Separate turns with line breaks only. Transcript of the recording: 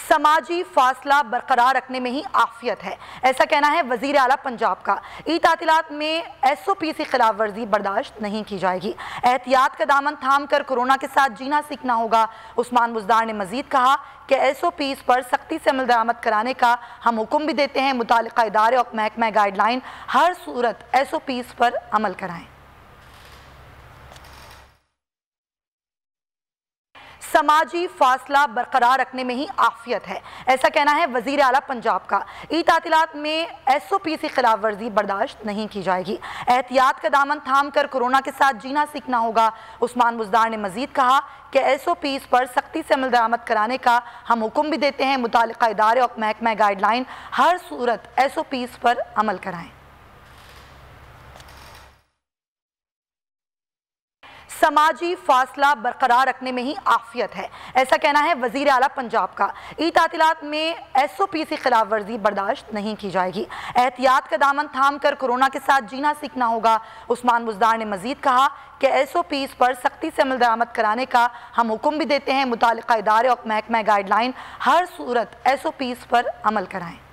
समाजी फासला बरकरार रखने में ही आफियत है, ऐसा कहना है वजीर आला पंजाब का। ईद तातीलात में SOP की खिलाफ वर्जी बर्दाश्त नहीं की जाएगी। एहतियात का दामन थाम कर कोरोना के साथ जीना सीखना होगा। उस्मान बुज़दार ने मजीद कहा कि SOPs पर सख्ती से अमल दरामद कराने का हम हुक्म भी देते हैं। मुतालिका इदारे और महकमा गाइडलाइन हर सूरत SOPs पर अमल कराएं। समाजी फासला बरकरार रखने में ही आफियत है, ऐसा कहना है वजीर आला पंजाब का। ईद तातीलात में SOP की खिलाफ वर्जी बर्दाश्त नहीं की जाएगी। एहतियात का दामन थाम कर कोरोना के साथ जीना सीखना होगा। उस्मान बुज़दार ने मजीद कहा कि SOPs पर सख्ती से अमल दरामद कराने का हम हुक्म भी देते हैं। मुतालिका इदारे और महकमा गाइडलाइन हर सूरत SOPs पर अमल कराएं। समाजी फासला बरकरार रखने में ही आफियत है, ऐसा कहना है वजीर आला पंजाब का। ईद तातीलात में SOP की खिलाफ वर्जी बर्दाश्त नहीं की जाएगी। एहतियात का दामन थाम कर कोरोना के साथ जीना सीखना होगा। उस्मान बुज़दार ने मजीद कहा कि SOPs पर सख्ती से अमल दरामद कराने का हम हुक्म भी देते हैं। मुतालिका इदारे और महकमा गाइडलाइन हर सूरत SOPs पर अमल कराएं।